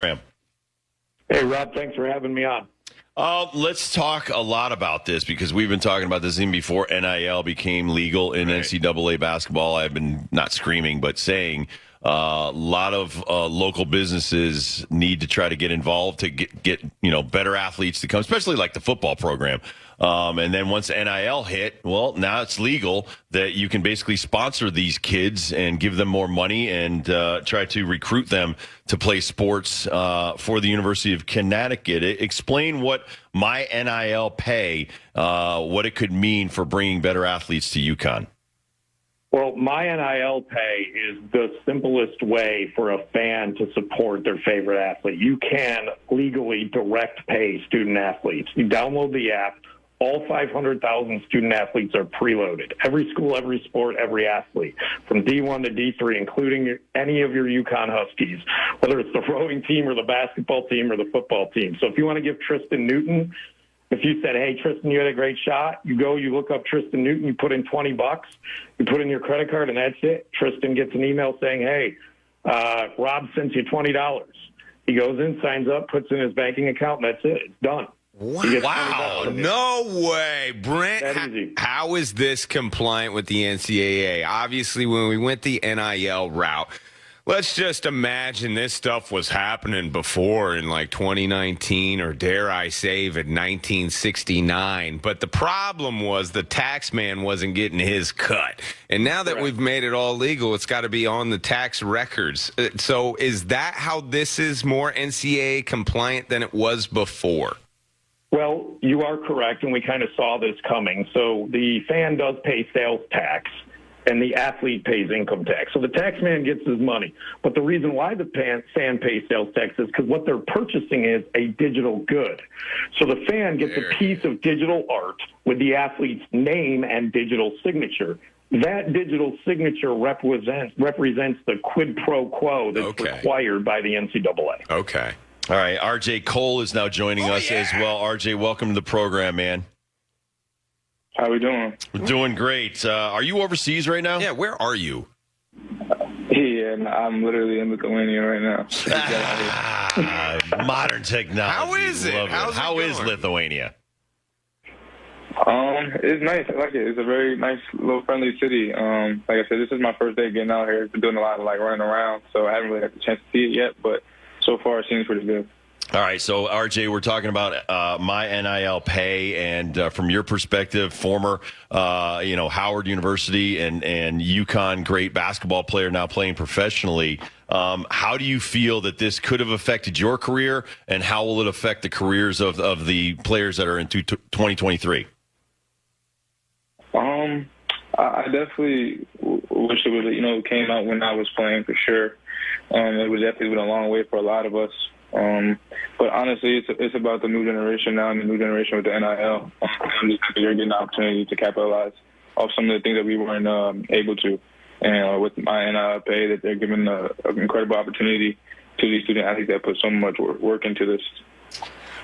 Hey, Rob, thanks for having me on. Let's talk a lot about this because we've been talking about this even before NIL became legal in NCAA basketball. I've been not screaming, but saying a lot of local businesses need to try to get involved to get better athletes to come, especially like the football program. And then once NIL hit, well, now it's legal that you can basically sponsor these kids and give them more money and try to recruit them to play sports for the University of Connecticut. Explain what My NIL Pay, what it could mean for bringing better athletes to UConn. Well, My NIL Pay is the simplest way for a fan to support their favorite athlete. You can legally direct pay student athletes. You download the app. All 500,000 student athletes are preloaded. Every school, every sport, every athlete, from D1 to D3, including any of your UConn Huskies, whether it's the rowing team or the basketball team or the football team. So if you want to give Tristan Newton, if you said, hey, Tristan, you had a great shot, you go, you look up Tristan Newton, you put in $20, you put in your credit card, and that's it. Tristan gets an email saying, hey, Rob sent you $20. He goes in, signs up, puts in his banking account, and that's it. It's done. Wow, no way. Brent, how is this compliant with the NCAA? Obviously, when we went the NIL route, let's just imagine this stuff was happening before in like 2019 or dare I say even 1969. But the problem was the tax man wasn't getting his cut. And now that we've made it all legal, it's got to be on the tax records. So is that how this is more NCAA compliant than it was before? Well, you are correct, and we kind of saw this coming. So the fan does pay sales tax, and the athlete pays income tax. So the tax man gets his money. But the reason why the fan pays sales tax is because what they're purchasing is a digital good. So the fan gets a piece of digital art with the athlete's name and digital signature. That digital signature represents the quid pro quo that's required by the NCAA. Okay. All right, RJ Cole is now joining us as well. RJ, welcome to the program, man. How we doing? We're doing great. Are you overseas right now? Yeah, where are you? Yeah, I'm literally in Lithuania right now. Modern technology. How is it? How is Lithuania? It's nice. I like it. It's a very nice, little friendly city. Like I said, this is my first day getting out here. I've been doing a lot of running around, so I haven't really had the chance to see it yet, but so far, it seems pretty good. All right, so RJ, we're talking about My NIL Pay, and from your perspective, former, Howard University and UConn great basketball player now playing professionally. How do you feel that this could have affected your career, and how will it affect the careers of the players that are in 2023? I definitely wish it would, came out when I was playing for sure. It would definitely been a long way for a lot of us. But honestly, it's about the new generation now and the new generation with the NIL. I'm just happy they're getting the opportunity to capitalize off some of the things that we weren't able to. And with My NIL Pay, that they're giving an incredible opportunity to these student athletes that put so much work into this.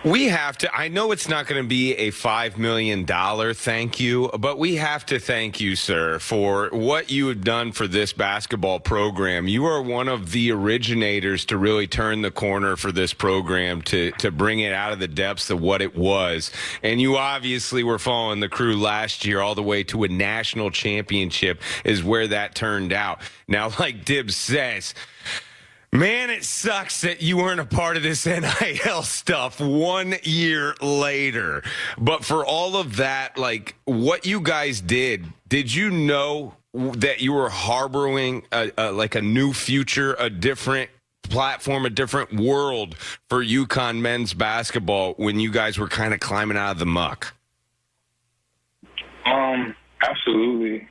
We have to, I know it's not going to be a $5 million thank you, but we have to thank you, sir, for what you have done for this basketball program. You are one of the originators to really turn the corner for this program to bring it out of the depths of what it was. And you obviously were following the crew last year all the way to a national championship is where that turned out. Now, like Dibs says, man, it sucks that you weren't a part of this NIL stuff 1 year later. But for all of that, what you guys did you know that you were harboring a new future, a different platform, a different world for UConn men's basketball when you guys were kind of climbing out of the muck? Absolutely.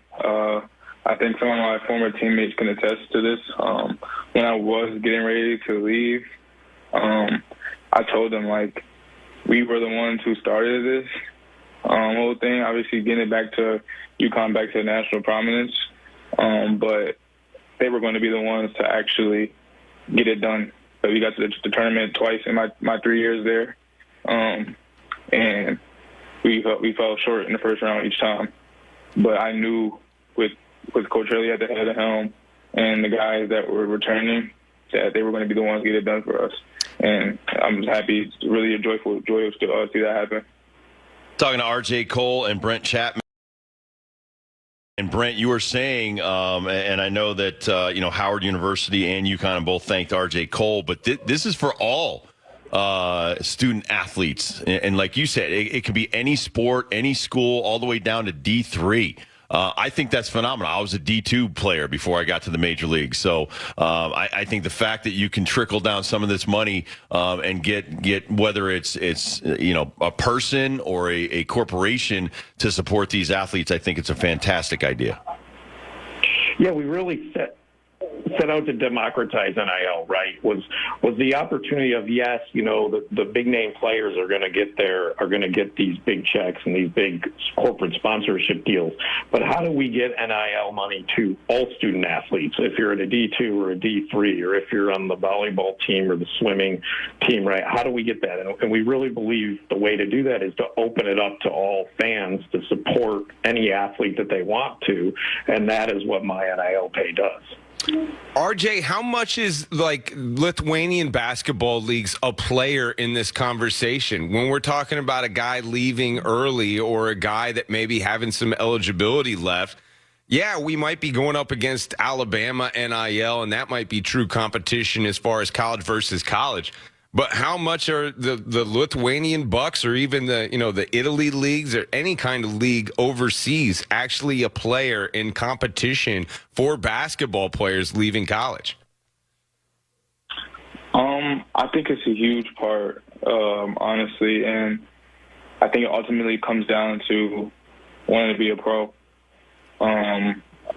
I think some of my former teammates can attest to this. When I was getting ready to leave, I told them, we were the ones who started this whole thing, obviously getting it back to UConn, back to national prominence. But they were going to be the ones to actually get it done. So we got to the tournament twice in my 3 years there. And we fell short in the first round each time. But I knew with Coach Hurley at the head of the helm and the guys that were returning that they were going to be the ones to get it done for us. And I'm happy, really joyous to see that happen. Talking to R.J. Cole and Brent Chapman. And Brent, you were saying, and I know that Howard University and UConn both thanked R.J. Cole, but this is for all student athletes. And like you said, it can be any sport, any school, all the way down to D3. I think that's phenomenal. I was a D2 player before I got to the major league. So I think the fact that you can trickle down some of this money and get whether it's a person or a corporation to support these athletes, I think it's a fantastic idea. Yeah, we really set out to democratize NIL, right? Was the opportunity of, yes, the big name players are going to get these big checks and these big corporate sponsorship deals, but how do we get NIL money to all student athletes? If you're at a D2 or a D3, or if you're on the volleyball team or the swimming team, right? How do we get that? And we really believe the way to do that is to open it up to all fans to support any athlete that they want to, and that is what My NIL Pay does. RJ, how much is Lithuanian basketball leagues a player in this conversation? When we're talking about a guy leaving early or a guy that maybe having some eligibility left, yeah, we might be going up against Alabama NIL, and that might be true competition as far as college versus college. But how much are the Lithuanian Bucks or even the Italy leagues or any kind of league overseas actually a player in competition for basketball players leaving college? I think it's a huge part, honestly, and I think it ultimately comes down to wanting to be a pro.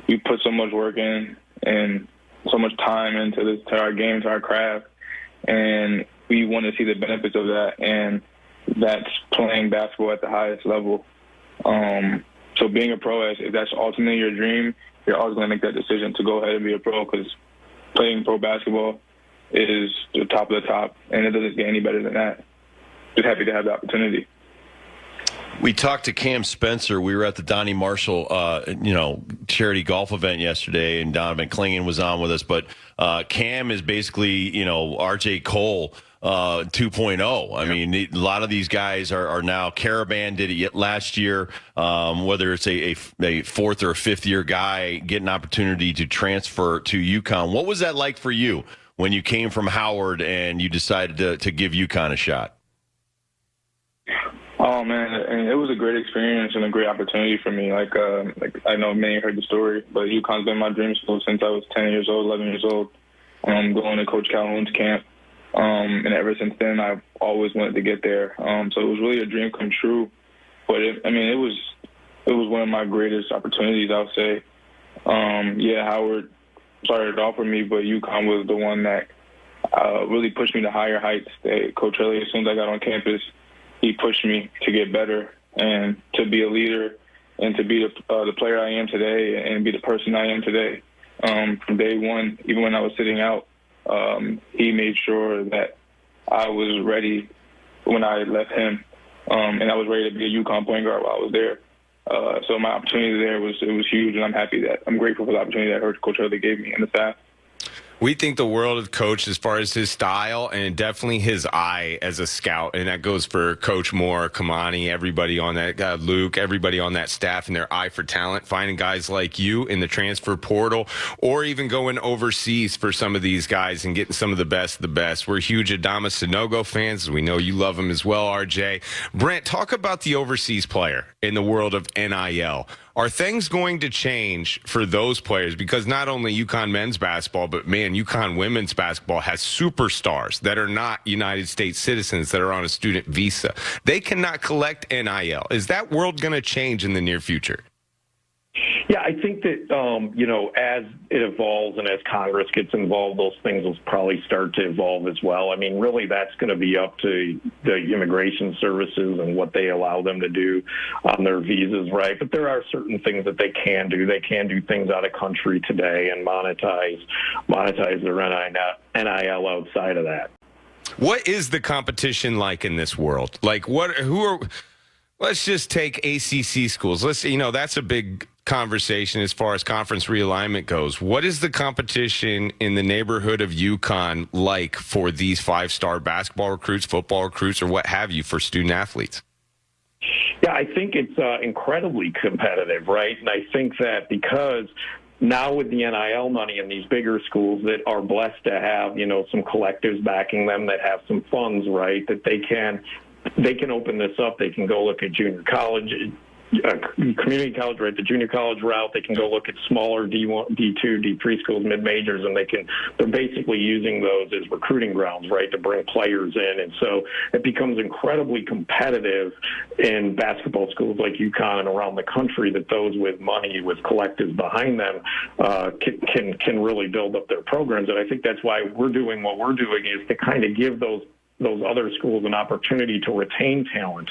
We put so much work in and so much time into our game, to our craft, and we want to see the benefits of that, and that's playing basketball at the highest level. So being a pro, if that's ultimately your dream, you're always going to make that decision to go ahead and be a pro, because playing pro basketball is the top of the top, and it doesn't get any better than that. Just happy to have the opportunity. We talked to Cam Spencer. We were at the Donnie Marshall, charity golf event yesterday, and Donovan Clingan was on with us. But Cam is basically, R.J. Cole 2.0. I mean, a lot of these guys are now. Caravan did it last year. Whether it's a fourth or fifth year guy, get an opportunity to transfer to UConn. What was that like for you when you came from Howard and you decided to give UConn a shot? Oh man, and it was a great experience and a great opportunity for me. Like I know many heard the story, but UConn's been my dream school since I was 10 years old, 11 years old. Going to Coach Calhoun's camp, and ever since then I've always wanted to get there. So it was really a dream come true. But it was one of my greatest opportunities, I'll say. Howard started to offer me, but UConn was the one that really pushed me to higher heights. Coach Elliott, as soon as I got on campus, he pushed me to get better and to be a leader and to be the player I am today and be the person I am today. From day one, even when I was sitting out, he made sure that I was ready when I left him, and I was ready to be a UConn point guard while I was there. So my opportunity there was huge, and I'm grateful for the opportunity that Coach Elliott gave me and the staff. We think the world of Coach as far as his style and definitely his eye as a scout. And that goes for Coach Moore, Kamani, everybody on that, Luke, everybody on that staff and their eye for talent, finding guys like you in the transfer portal or even going overseas for some of these guys and getting some of the best of the best. We're huge Adama Sanogo fans. We know you love him as well, RJ. Brent, talk about the overseas player in the world of NIL. Are things going to change for those players? Because not only UConn men's basketball, but, man, UConn women's basketball has superstars that are not United States citizens that are on a student visa. They cannot collect NIL. Is that world going to change in the near future? Yeah, I think that, as it evolves and as Congress gets involved, those things will probably start to evolve as well. I mean, really, that's going to be up to the immigration services and what they allow them to do on their visas, right? But there are certain things that they can do. They can do things out of country today and monetize their NIL outside of that. What is the competition like in this world? Let's just take ACC schools. That's a big conversation as far as conference realignment goes. What is the competition in the neighborhood of UConn like for these 5-star basketball recruits, football recruits, or what have you for student athletes? Yeah, I think it's incredibly competitive, right? And I think that because now with the NIL money in these bigger schools that are blessed to have, some collectives backing them that have some funds, right, that they can open this up. They can go look at junior college, community college, right, the junior college route. They can go look at smaller D1, D2, D3 schools, mid-majors, and they're basically using those as recruiting grounds, right, to bring players in. And so it becomes incredibly competitive in basketball schools like UConn and around the country, that those with money, with collectives behind them, can really build up their programs. And I think that's why we're doing what we're doing, is to kind of give those other schools an opportunity to retain talent.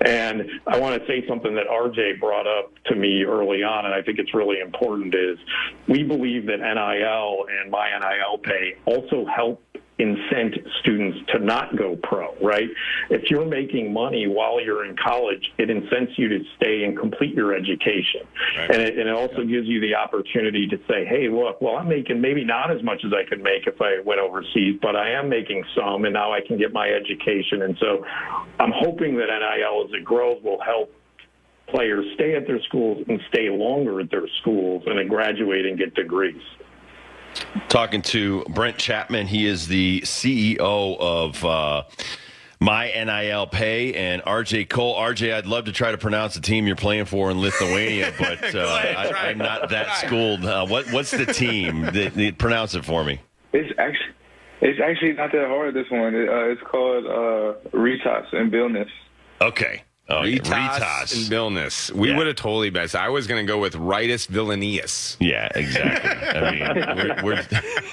And I want to say something that RJ brought up to me early on, and I think it's really important, is we believe that NIL and my NIL pay also help incent students to not go pro, right? If you're making money while you're in college, it incents you to stay and complete your education. Right. And it also gives you the opportunity to say, hey, look, well, I'm making maybe not as much as I could make if I went overseas, but I am making some, and now I can get my education. And so I'm hoping that NIL, as it grows, will help players stay at their schools and stay longer at their schools and then graduate and get degrees. Talking to Brent Chapman. He is the CEO of My NIL Pay, and RJ Cole. RJ, I'd love to try to pronounce the team you're playing for in Lithuania, but I'm not that schooled. What's the team? Pronounce it for me. It's actually not that hard, this one. It's called Ritas and Vilnius. Okay. Ritas and Vilnius. We would have totally best. I was going to go with Ritus Vilnius. Yeah, exactly. I mean, we're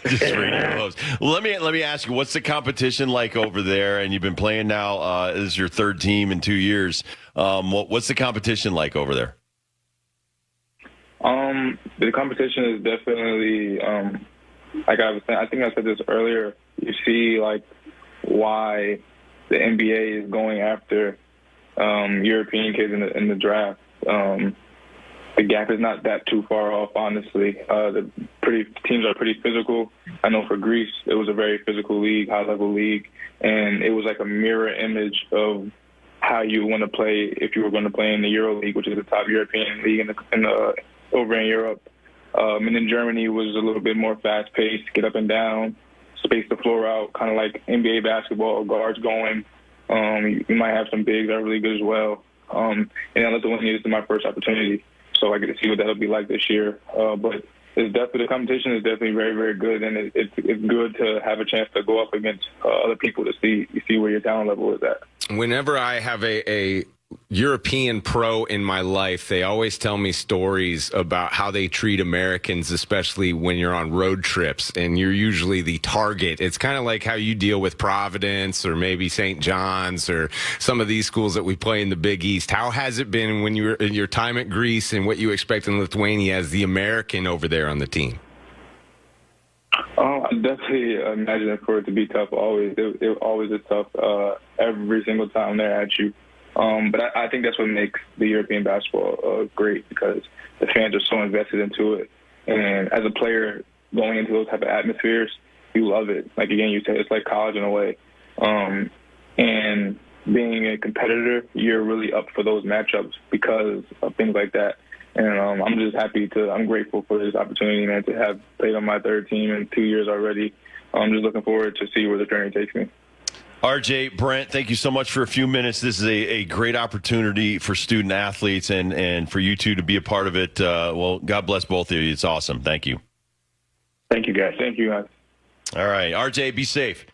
just reading your hopes. Well, let me ask you, what's the competition like over there? And you've been playing now. This is your third team in 2 years. What's the competition like over there? The competition is definitely, like I think I said this earlier. You see, like, why the NBA is going after European kids in the draft. The gap is not that too far off, honestly. The teams are pretty physical. I know for Greece, it was a very physical league, high-level league, and it was like a mirror image of how you want to play if you were going to play in the Euro League, which is the top European league over in Europe. And then Germany was a little bit more fast-paced, get up and down, space the floor out, kind of like NBA basketball, guards going. You might have some bigs that are really good as well. And then Lithuania is my first opportunity, so I get to see what that'll be like this year. But the competition is definitely very, very good, and it's good to have a chance to go up against other people to see where your talent level is at. Whenever I have a European pro in my life, they always tell me stories about how they treat Americans, especially when you're on road trips and you're usually the target. It's kind of like how you deal with Providence or maybe St. John's or some of these schools that we play in the Big East. How has it been when you were in your time at Greece and what you expect in Lithuania as the American over there on the team? I definitely imagine it for it to be tough. It always is tough every single time they're at you. But I think that's what makes the European basketball great, because the fans are so invested into it. And as a player going into those type of atmospheres, you love it. Like, again, you said, it's like college in a way. And being a competitor, you're really up for those matchups because of things like that. And I'm just I'm grateful for this opportunity, man, to have played on my third team in 2 years already. I'm just looking forward to see where the journey takes me. RJ, Brent, thank you so much for a few minutes. This is a great opportunity for student athletes and for you two to be a part of it. Well, God bless both of you. It's awesome. Thank you. Thank you, guys. Thank you, guys. All right. RJ, be safe.